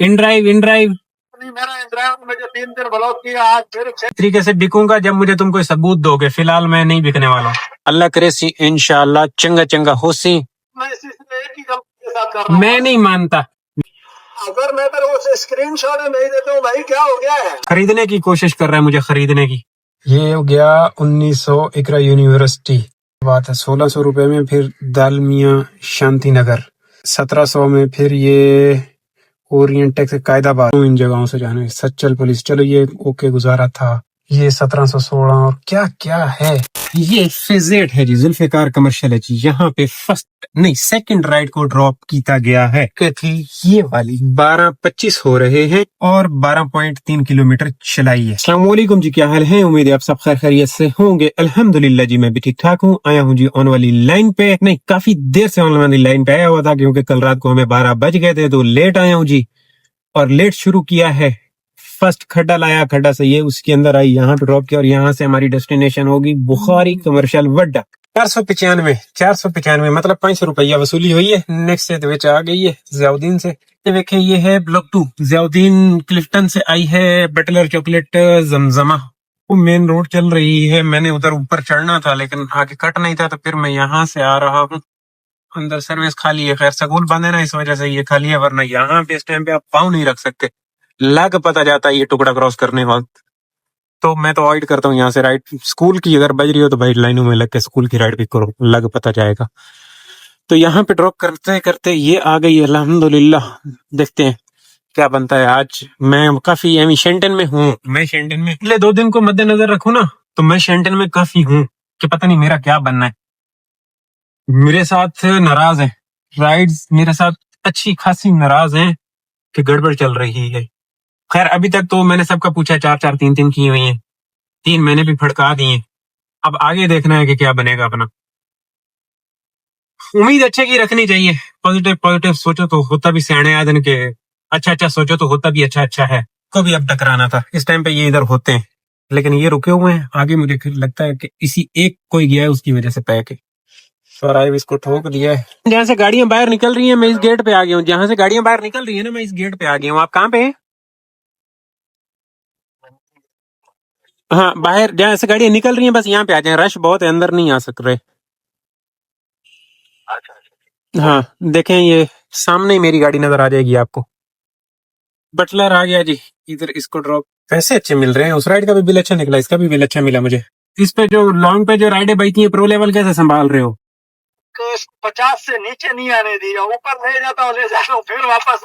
In drive in drive नहीं, मेरा इंद्रायण में जो 3 दिन ब्लॉक किया, आज फिर तरीके से बिकूंगा जब मुझे तुम कोई सबूत दोगे। फिलहाल मैं नहीं बिकने वाला हूँ। अल्लाह करे सी इंशाल्लाह चंगा चंगा हो सी। मैं इसी से एक ही गलती के साथ कर रहा हूँ। मैं नहीं मानता। अगर मैं तेरे को स्क्रीन शॉट नहीं देता हूँ भाई, क्या हो गया है? खरीदने की कोशिश कर रहा है मुझे, खरीदने की। ये हो गया 1900 इकरा यूनिवर्सिटी बात है। 1600 रुपए में फिर दालमिया शांति नगर, 1700 में फिर ये ओरिएंट टेक्स कायदाबाद। इन जगहों से जाने सच्चल पुलिस, चलो ये ओके गुजारा था। ये 1716 और क्या क्या है। ये फिजेट है जी, जुल्फिकार कमर्शियल है जी। यहाँ पे फर्स्ट नहीं सेकंड राइड को ड्रॉप किया गया है कि थी ये वाली 12:25 हो रहे हैं और 12.3 किलोमीटर चलाई है। अस्सलाम वालेकुम जी, क्या हाल है? उम्मीद है आप सब खैर खैरियत से होंगे। अल्हम्दुलिल्लाह जी, मैं भी ठीक ठाक हूँ। आया हूँ जी ऑन वाली लाइन पे, नहीं काफी देर से ऑन वाली लाइन पे आया हुआ था क्योंकि कल रात को हमें 12 बज गए थे, तो लेट आया हूँ जी। और लेट शुरू किया है। फर्स्ट खड्डा लाया, खड्डा से ये उसके अंदर आई, यहाँ पे ड्रॉप किया और यहाँ से हमारी डेस्टिनेशन होगी बुखारी कमर्शियल वड्डा। 495 मतलब 500 रुपया वसूली हुई है। नेक्स्ट से विच आ गई है जियाउद्दीन से। ये देखें, ये है ब्लॉक 2, जियाउद्दीन क्लिफ्टन से आई है बटलर चॉकलेट जमजमा। वो मेन रोड चल रही है। मैंने उधर ऊपर चढ़ना था लेकिन आगे कट नहीं था, तो फिर मैं यहाँ से आ रहा हूँ। अंदर सर्विस खाली है, खैर स्कूल बंद है ना, इस वजह से ये खाली है, वरना यहाँ पे इस टाइम पे आप पाँव नहीं रख सकते, लग पता जाता है ये टुकड़ा क्रॉस करने वक्त। तो मैं तो अवॉइड करता हूँ यहाँ से राइड। स्कूल की अगर बज रही हो तो भाई लाइनों में लग के स्कूल की राइड भी करो, लग पता जाएगा। तो यहाँ पे ड्रॉप करते करते ये आ गई है अल्हम्दुलिल्लाह। देखते हैं क्या बनता है आज। मैं काफी शेंटन में हूँ। मैं शेंटन में पिछले 2 दिन को मद्देनजर रखूँ ना, तो मैं शेंटन में काफी हूँ कि पता नहीं मेरा क्या बनना है। मेरे साथ नाराज है, राइड्स मेरे साथ अच्छी खासी नाराज हैं कि गड़बड़ चल रही है। खैर अभी तक तो मैंने सबका पूछा, 4-4 3-3 की हुई हैं, 3 मैंने भी फड़का दिए। अब आगे देखना है कि क्या बनेगा अपना। उम्मीद अच्छे की रखनी चाहिए। पॉजिटिव पॉजिटिव सोचो तो होता भी सियाने आदन के, अच्छा अच्छा सोचो तो होता भी अच्छा अच्छा है। को भी अब टकराना था, इस टाइम पे ये इधर होते हैं लेकिन ये रुके हुए हैं। आगे मुझे लगता है कि इसी एक कोई गया है, उसकी वजह से पैक है। सराइव इसको ठोक दिया है। जहाँ से गाड़ियां बाहर निकल रही हैं मैं इस गेट पे आ गया हूँ। जहाँ से गाड़ियां बाहर निकल रही है ना, मैं इस गेट पे आ गया हूँ। आप कहाँ पे हैं? हाँ, बाहर जहाँ से गाड़ियां निकल रही हैं बस यहाँ पे आ जाए। रश बहुत है, अंदर नहीं आ सक रहे। हाँ देखें, ये सामने ही मेरी गाड़ी नजर आ जाएगी आपको। बटलर आ गया जी, इधर इसको ड्रॉप। पैसे अच्छे मिल रहे हैं, उस राइड का भी बिल अच्छा निकला, इसका भी बिल अच्छा मिला मुझे। इस पे जो लॉन्ग पे जो राइडें बचती हैं प्रो लेवल कैसे संभाल रहे हो? 50 से नीचे नहीं आने दिया, ऊपर ले जाता हूँ, ले जाता हूँ, फिर वापस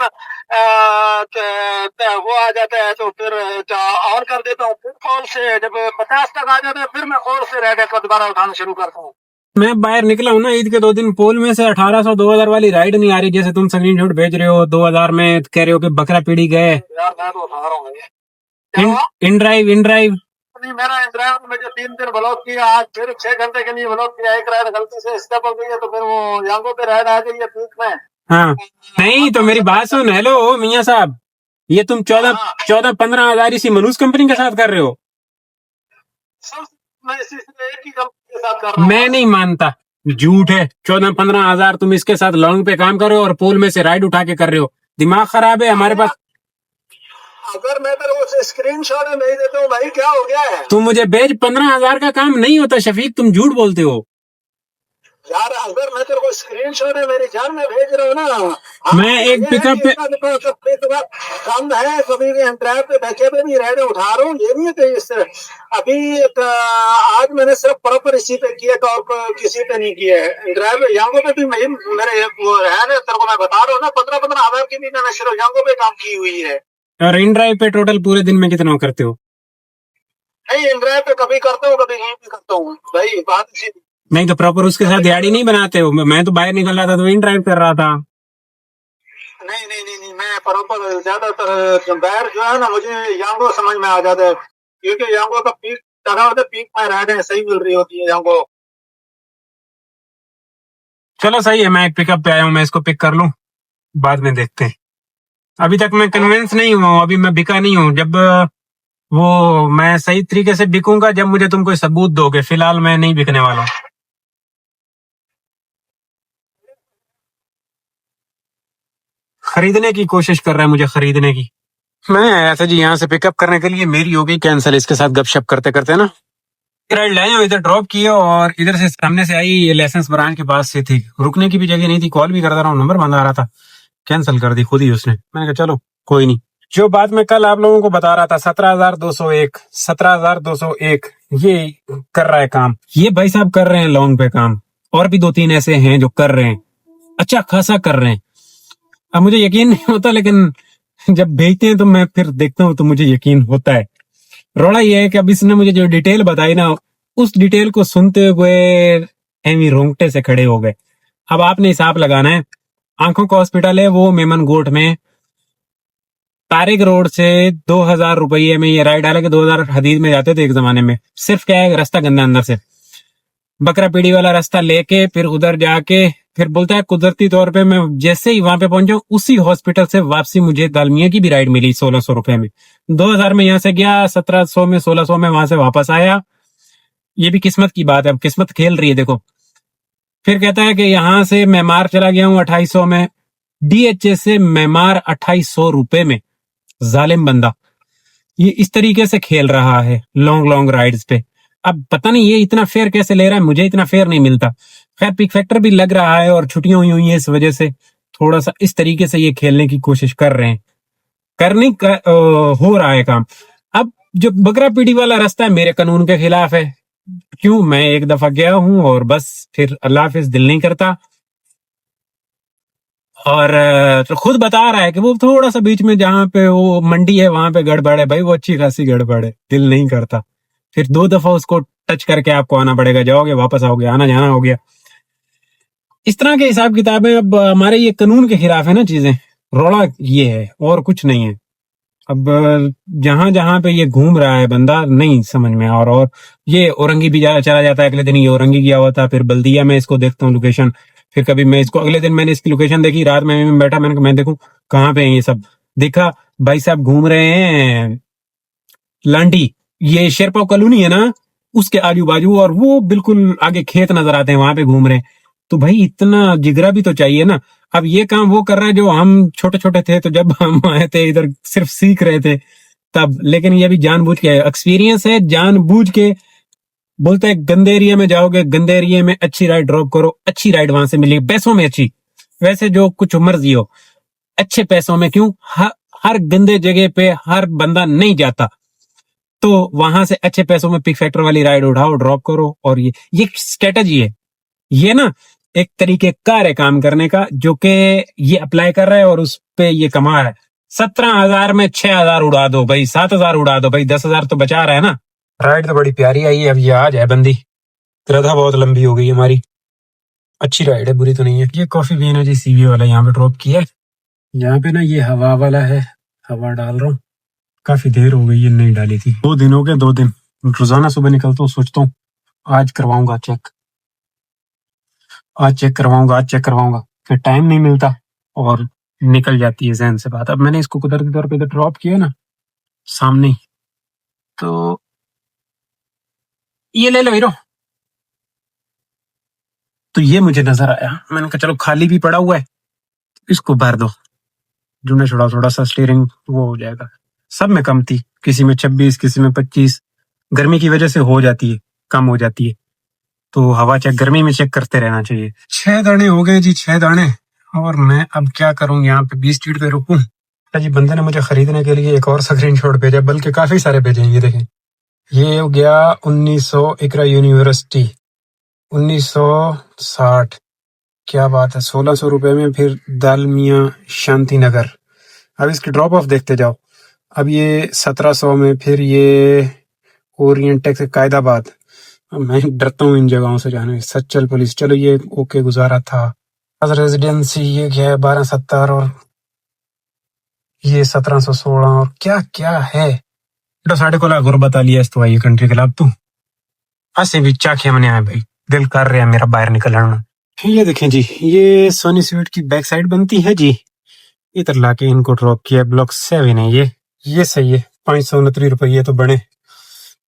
वो आ जाता है तो फिर और कर देता हूँ। फिर कॉल से जब 50 तक आ जाता है फिर मैं कॉल से राइडर को दोबारा उठाना शुरू करता हूँ। मैं बाहर निकला हूँ ना ईद के 2 दिन, पोल में से 1800 2000 वाली राइड नहीं आ रही। जैसे तुम स्क्रीनशॉट भेज रहे हो 2000 में कह रहे हो कि बकरा पीड़ी गए। यार मैं तो उठा रहा हूँ। इन ड्राइव नहीं, मेरा इंद्रायण में जो 3 दिन ब्लॉक किया, आज फिर 6 घंटे के लिए ब्लॉक किया। एक राइड गलती से स्टेप हो गई है तो फिर वो यांगो पे राइड आ गई है पीक में। हाँ नहीं तो मेरी बात सुन। हेलो मियाँ साहब, ये तुम 14-15 हजार इसी मनूस कंपनी के साथ कर रहे हो? मैं इसी से एक ही गलती के साथ कर रहा हूँ। मैं नहीं मानता, झूठ है। 14-15 हजार तुम इसके साथ लॉन्ग पे काम कर रहे हो और पोल में से राइड उठा के कर रहे हो। दिमाग खराब है हमारे पास। अगर मैं तेरे को स्क्रीनशॉट नहीं देता हूँ भाई, क्या हो गया है? तुम मुझे भेज, 15,000 का काम नहीं होता शफीक, तुम झूठ बोलते हो यार। अगर मैं तेरे को स्क्रीनशॉट है मेरी जान में भेज रहा हूँ ना, मैं एक पिकअप पे कम है, कभी भी ड्राइव पे बैठे पे भी राइड उठा रहा हूँ। ये नहीं है कि इससे अभी आज मैंने सिर्फ प्रॉपर इसी पे किया, टॉप किसी पे नहीं किया है। ड्राइव यांगो पे भी मेरे वो है ना, तेरे को मैं बता रहा हूँ ना, 15-15 हजार की भी मैंने सिर्फ यांगो पे काम की हुई है। और इन ड्राइव पे टोटल पूरे दिन में कितना करते हो? नहीं, इन ड्राइव पे कभी करता हूँ कभी नहीं भी करता हूँ भाई, बात इसी। नहीं तो प्रॉपर उसके साथ दिहाड़ी नहीं बनाते हो? मैं तो बाहर निकल रहा था तो इन ड्राइव कर रहा था। नहीं नहीं नहीं नहीं, मैं प्रॉपर ज्यादातर बाहर जो है ना, मुझे यांगो समझ में आ जाता है क्योंकि यांगो का पीक लगा होता है, पीक में राइडें सही मिल रही होती है यांगो। चलो सही है, मैं एक पिकअप पे आया हूँ, मैं इसको पिक कर लूँ, बाद में देखते हैं। अभी तक मैं कन्विंस नहीं हुआ, अभी मैं बिका नहीं हूँ। जब वो मैं सही तरीके से बिकूंगा जब मुझे तुम कोई सबूत दोगे। फिलहाल मैं नहीं बिकने वाला हूँ। खरीदने की कोशिश कर रहा है, मुझे खरीदने की। मैं आया था जी यहाँ से पिकअप करने के लिए, मेरी हो गई कैंसिल इसके साथ गपशप करते करते ना। राइड लाए और इधर ड्रॉप किया और इधर से सामने से आई, ये लाइसेंस ब्रांच के पास से थी, रुकने की भी जगह नहीं थी, कॉल भी करता रहा हूँ, नंबर बंद आ रहा था, कैंसिल कर दी खुद ही उसने। मैंने कहा चलो कोई नहीं। जो बात मैं कल आप लोगों को बता रहा था, 17,201 ये कर रहा है काम, ये भाई साहब कर रहे हैं लॉन्ग पे काम, और भी 2-3 ऐसे हैं जो कर रहे हैं, अच्छा खासा कर रहे हैं। अब मुझे यकीन नहीं होता, लेकिन जब भेजते हैं तो मैं फिर देखता हूँ तो मुझे यकीन होता है। रोड़ा ये है कि अब इसने मुझे जो डिटेल बताई ना, उस डिटेल को सुनते हुए एमी रोंगटे से खड़े हो गए। अब आपने हिसाब लगाना है, आंखों का हॉस्पिटल है वो मेमन गोट में, तारिक रोड से 2,000 रुपये में ये राइड, हालांकि 2,000 हदीद में जाते थे एक जमाने में, सिर्फ क्या है रास्ता गंदा अंदर से, बकरा पीढ़ी वाला रास्ता लेके फिर उधर जाके फिर बोलता है कुदरती तौर पे मैं जैसे ही वहां पे पहुंचा, उसी हॉस्पिटल से वापसी मुझे दालमिया की भी राइड मिली 1,600 रुपए में। 2,000 में यहाँ से गया, 1,700 में 1,600 में वहां से वापस आया। ये भी किस्मत की बात है, अब किस्मत खेल रही है देखो। फिर कहता है कि यहाँ से मैमार चला गया हूँ 2,800 में, डीएचएस से मैमार 2,800 रुपए में। जालिम बंदा ये इस तरीके से खेल रहा है लॉन्ग राइड्स पे। अब पता नहीं ये इतना फेयर कैसे ले रहा है, मुझे इतना फेयर नहीं मिलता। खैर पिक फैक्टर भी लग रहा है और छुट्टियां हुई है, इस वजह से थोड़ा सा इस तरीके से ये खेलने की कोशिश कर रहे हैं, हो रहा है काम। अब जो बकरा पीढ़ी वाला रास्ता है मेरे कानून के खिलाफ है, क्यों, मैं एक दफा गया हूं और बस फिर अल्लाह हाफिज, दिल नहीं करता। और तो खुद बता रहा है कि वो थोड़ा सा बीच में जहाँ पे वो मंडी है वहां पे गड़बड़ है भाई, वो अच्छी खासी गड़बड़ है, दिल नहीं करता। फिर 2 दफा उसको टच करके आपको आना पड़ेगा, जाओगे वापस आओगे, आना जाना हो गया, इस तरह के हिसाब किताब है। अब हमारे ये कानून के खिलाफ है ना चीजें, रोड़ा ये है और कुछ नहीं है। अब जहां जहां पे ये घूम रहा है बंदा नहीं समझ में, और ये औरंगी भी चला जाता है, अगले दिन ये औरंगी गया हुआ था, फिर बल्दिया में इसको देखता हूँ लोकेशन, फिर कभी मैं इसको, अगले दिन मैंने इसकी लोकेशन देखी, रात में मैं बैठा, मैंने कहा मैं देखूं कहाँ पे है ये सब, देखा भाई साहब घूम रहे हैं लांडी, ये शेरपा कॉलोनी है ना उसके आजू बाजू, और वो बिल्कुल आगे खेत नजर आते हैं, वहां पे घूम रहे हैं। तो भाई इतना जिगरा भी तो चाहिए ना। अब ये काम वो कर रहा है जो हम छोटे छोटे थे, तो जब हम आए थे इधर सिर्फ सीख रहे थे तब, लेकिन ये भी जानबूझ के एक्सपीरियंस है, जानबूझ के बोलते हैं गंदे एरिया में जाओगे, गंदे एरिया में अच्छी राइड ड्रॉप करो, अच्छी राइड वहां से मिलेगी, पैसों में अच्छी, वैसे जो कुछ मर्जी हो, अच्छे पैसों में। क्यों, हर गंदे जगह पे हर बंदा नहीं जाता, तो वहां से अच्छे पैसों में पिक फैक्टर वाली राइड उठाओ, ड्रॉप करो। और ये स्ट्रेटजी है, ये ना एक तरीके कार है काम करने का, जो कि ये अप्लाई कर रहा है और उस पे ये कमा रहा है। 17,000 में 6,000 उड़ा दो भाई, 7,000 उड़ा दो भाई, 10,000 तो बचा रहा है ना। राइड तो बड़ी प्यारी आई है, अब ये आ जाए बंदी, रधा बहुत लंबी हो गई हमारी, अच्छी राइड है, बुरी तो नहीं है। ये कॉफी भी ना जी सीवी वाला यहाँ पे ड्रॉप किया है, यहाँ पे ना ये हवा वाला है, हवा डाल रहा हूँ, काफी देर हो गई ये नहीं डाली थी, 2 दिन हो गए, 2 दिन रोजाना सुबह निकलता हूँ, सोचता हूँ आज करवाऊंगा चेक, आज चेक करवाऊंगा, फिर टाइम नहीं मिलता और निकल जाती है जहन से बात। अब मैंने इसको कुदरती तौर पे इधर ड्रॉप किया ना सामने ही, तो ये ले लो हीरो, तो ये मुझे नजर आया, मैंने कहा चलो खाली भी पड़ा हुआ है इसको भर दो, जूने थोड़ा सा स्टीयरिंग वो हो जाएगा। सब में कम थी, किसी में 26, किसी में 25, गर्मी की वजह से हो जाती है, कम हो जाती है, तो हवा चेक गर्मी में चेक करते रहना चाहिए। 6 दाने हो गए जी, 6 दाने, और मैं अब क्या करूं, यहाँ पे 20 स्ट्रीट पे रुकूं। जी बंदे ने मुझे खरीदने के लिए एक और स्क्रीनशॉट भेजा, बल्कि काफी सारे भेजे, ये देखें, ये हो गया 1900 इकरा यूनिवर्सिटी 1960, क्या बात है, 1,600 रुपए में। फिर दालमिया शांति नगर, अब इसकी ड्रॉप ऑफ देखते जाओ, अब ये 1700 में, फिर ये ओरिएंट टेक्स कायदाबाद, मैं डरता हूँ इन जगहों से जाने, सच्चल पुलिस, चलो ये ओके गुजारा था। रेजिडेंसी ये क्या है 1270, और ये 1716, और क्या क्या है, तो साढ़े को ला गुरबत आ लिया तो आई कंट्री के लाभ तू ऐसे भी चाखे मने आए भाई, दिल कर रहा है मेरा बाहर निकलना। ये देखें जी, ये सोनी स्वीट की बैक साइड बनती है जी, इधर लाके इनको ड्रॉप किया, ब्लॉक 7 है ये सही है, 529 रुपये तो बने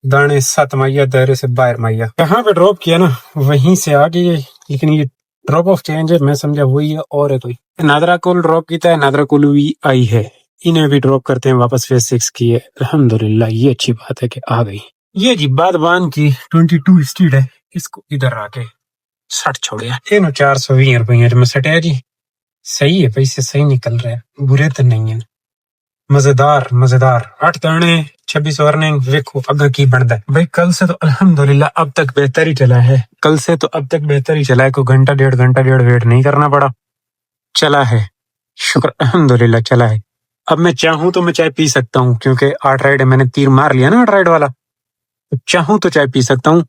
दाने, 7 मैया दायरे से बाहर मैया, यहाँ पे ड्रॉप किया ना वहीं से आ गई, लेकिन ये ड्रॉप ऑफ चेंज है, मैं समझा वही है और है कोई। नादरा को ड्रॉप किया है, नादरा को भी आई है, इन्हें भी ड्रॉप करते हैं वापस फेज 6 की है। अल्हम्दुलिल्लाह, ये अच्छी बात है कि आ गई। ये जी बादबान की 22 स्ट्रीट है, इसको इधर आके 60 छोड़िया, 420 रुपये में सटिया जी। सही है, पैसे सही निकल रहे हैं, बुरे तो नहीं है। मजेदार मजेदार 8 दाने 26 अर्निंग। देखो अगर की बढ़ता है भाई, कल से तो अल्हम्दुलिल्लाह अब तक बेहतर ही चला है, कल से तो अब तक बेहतर ही चला है। कोई घंटा डेढ़ वेट नहीं करना पड़ा, चला है, शुक्र अल्हम्दुलिल्लाह चला है। अब मैं चाहूं तो मैं चाय पी सकता हूँ, क्योंकि 8 राइड मैंने तीर मार लिया ना 8 राइड वाला, तो चाहूं तो चाय पी सकता हूँ।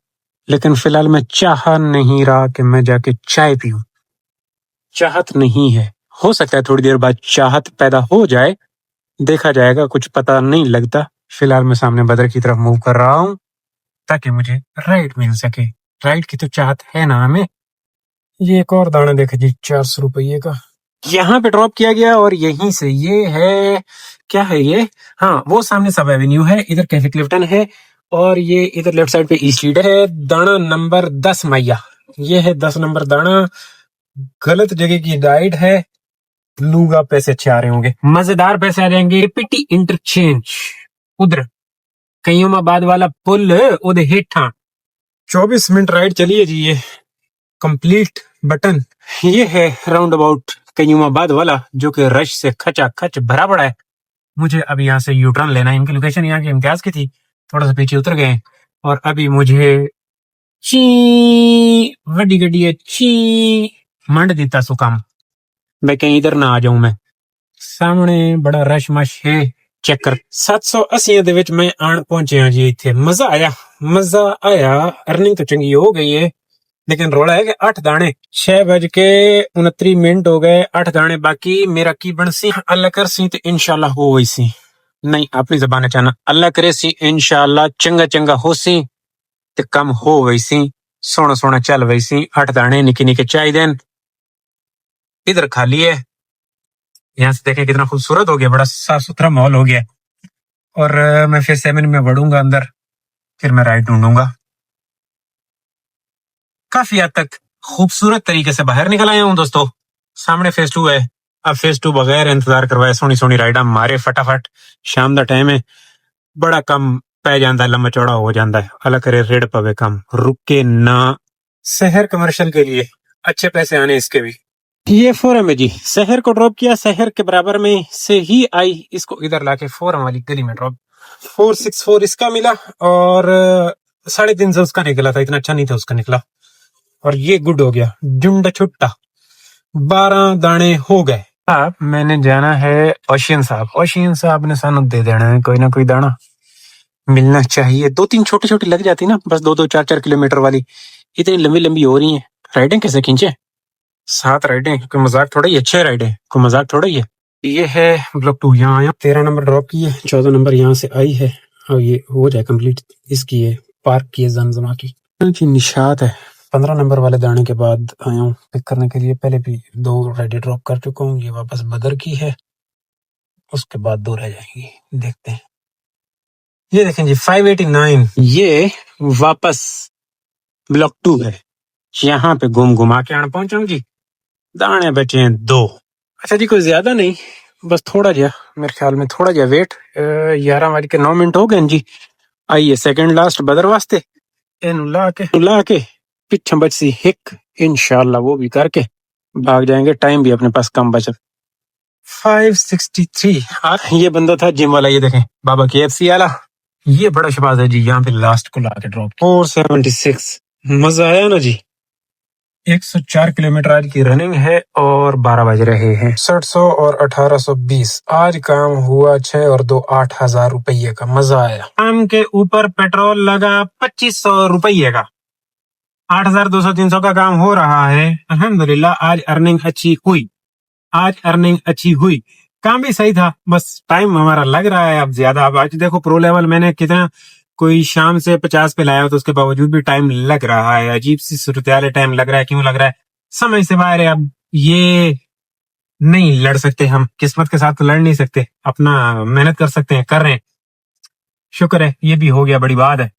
लेकिन फिलहाल मैं चाह नहीं रहा कि मैं जाके चाय पीऊं, चाहत नहीं है। हो सकता है थोड़ी देर बाद चाहत पैदा हो जाए, देखा जाएगा, कुछ पता नहीं लगता। फिलहाल मैं सामने बदर की तरफ मूव कर रहा हूँ ताकि मुझे राइड मिल सके। राइड की तो चाहत है ना हमें। ये एक और दाना देखा जी, 400 रुपये का, यहाँ पे ड्रॉप किया गया। और यहीं से ये है, क्या है ये, हाँ वो सामने सब एवेन्यू है, इधर कैफे क्लिफ्टन है, और ये इधर लेफ्ट साइड पे ईस्ट स्ट्रीट है। दाना नंबर 10 मैया, ये है 10 नंबर दाना। गलत जगह की राइड है, लूगा पैसे अच्छे आ रहे होंगे, मजेदार पैसे आ जाएंगे। पिटी इंटरचेंज उधर कईमाबाद वाला पुल ओदे हेठा 24 मिनट राइड चली है जी। ये कंप्लीट बटन ये है राउंड अबाउट कईमाबाद वाला, जो कि रश से खचा खच भरा पड़ा है। मुझे अभी यहाँ से यू टर्न लेना है। इनकी लोकेशन यहाँ की इम्तियाज की थी, थोड़ा सा पीछे उतर गए और अभी मुझे ची वड्डी गड्डी है ची मंड देता सो काम, मैं कहीं इधर ना आ जाऊं। मैं सामने बड़ा रश मश है, चेक कर। 780 ਦੇ ਵਿੱਚ ਮੈਂ ਆਣ ਪਹੁੰਚਿਆ ਜੀ ਇੱਥੇ। ਮਜ਼ਾ ਆਇਆ अर्निंग तो चंगी हो गई है, लेकिन रोला है कि 8 दाने 6:29 हो गए, 8 दाने बाकी। मेरा की बनसी अल्लाह कर सी तो इंशाल्लाह हो गई सी, नहीं अपनी जबान चाहना अल्लाह करे सी इंशाल्लाह चंगा चंगा हो सी ते कम हो गई सी, सोना सोना चल गई सी। 8 दाने निके निके चाहिए। इधर खाली है, यहाँ से देखें कितना खूबसूरत हो गया, बड़ा साफ सुथरा माहौल हो गया। और मैं फिर 7 में बढ़ूंगा अंदर, फिर मैं राइड ढूंढूंगा। काफी हद तक खूबसूरत तरीके से बाहर निकल आया हूँ दोस्तों। सामने फेज 2 है। अब फेज 2 बगैर इंतजार करवाए सोनी सोनी राइडा मारे फटाफट। शाम का टाइम है, बड़ा कम पै जाता, लंबा चौड़ा हो जाता है। अल्लाह करे रेड पवे कम, रुके ना। शहर कमर्शियल के लिए अच्छे पैसे आने इसके भी। ये फोरम है जी, शहर को ड्रॉप किया, शहर के बराबर में से ही आई, इसको इधर लाके फोरम वाली गली में ड्रॉप। 464 इसका मिला और 350 उसका निकला था, इतना अच्छा नहीं था उसका निकला। और ये गुड हो गया, जुंडा छुट्टा 12 दाने हो गए। अब मैंने जाना है ओशियन साहब ने सानू दे देना है कोई ना कोई दाना मिलना चाहिए। 2-3 छोटी छोटी लग जाती ना, बस 2-2 4-4 किलोमीटर वाली, इतनी लंबी लंबी हो रही है। राइडें कैसे खींचे, 7 राइडें, कोई मजाक थोड़ा ही, 6 राइडें कोई मजाक थोड़ा ही है। ये है ब्लॉक 2, यहाँ आया 13 नंबर ड्रॉप की है, 14 नंबर यहाँ से आई है। और ये हो जाए कंप्लीट इसकी है, पार्क की है जमजमा की। निशात है 15 नंबर वाले दाने के बाद आया हूँ पिक करने के लिए। पहले भी 2 राइडें ड्रॉप कर चुका हूँ, ये वापस बदर की है, उसके बाद 2 रह जाएंगी, देखते हैं। ये देखें जी 589, ये वापस ब्लॉक 2 है। यहाँ पे घुमा के आना पहुंचा हूँ जी। दाने बचे हैं 2। अच्छा जी, कोई ज्यादा नहीं, बस थोड़ा जा, मेरे ख्याल में थोड़ा जा वेट। 11:09 हो गए जी। आइए सेकंड लास्ट बदर वास्ते इन ला के पिछे बच सी हिक, इंशाल्लाह वो भी करके भाग जाएंगे। टाइम भी अपने पास कम बचत। 563 ये बंदा था जिम वाला, ये देखें बाबा KFC वाला, ये बड़ा शबाज है जी। यहाँ पे लास्ट को लाके ड्रॉप 476, मजा आया ना जी। 104 किलोमीटर आज की रनिंग है और 12 बज रहे हैं। 6700 और 1820 आज काम हुआ 6 और 2 8,000 रुपये का, मजा आया। काम के ऊपर पेट्रोल लगा 2500 रुपये का, 8,200-300 का काम हो रहा है। अल्हम्दुलिल्लाह आज अर्निंग अच्छी हुई। काम भी सही था, बस टाइम हमारा लग रहा है अब ज्यादा। अब आज देखो प्रो लेवल मैंने कितना, कोई शाम से 50 पे लाया तो उसके बावजूद भी टाइम लग रहा है। अजीब सी सूरत हाल है, टाइम लग रहा है, क्यों लग रहा है समझ से बाहर है। अब ये नहीं लड़ सकते हम, किस्मत के साथ तो लड़ नहीं सकते, अपना मेहनत कर सकते हैं, कर रहे हैं, शुक्र है ये भी हो गया, बड़ी बात है।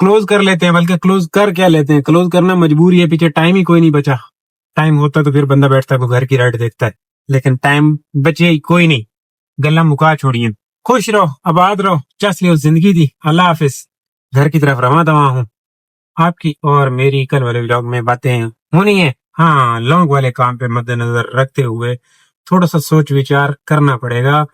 क्लोज कर लेते हैं, बल्कि क्लोज कर क्या लेते हैं, क्लोज करना मजबूरी है, पीछे टाइम ही कोई नहीं बचा। टाइम होता तो फिर बंदा बैठता को घर की राइड देखता है, लेकिन टाइम बचे ही कोई नहीं। गला मुका छोड़िए, खुश रहो, आबाद रहो, चस लियो जिंदगी दी। अल्लाह हाफिज। घर की तरफ रवा दवा हूँ। आपकी और मेरी कल वाले व्लॉग में बातें होनी है। हाँ, लॉन्ग वाले काम पे मद्देनजर रखते हुए थोड़ा सा सोच विचार करना पड़ेगा।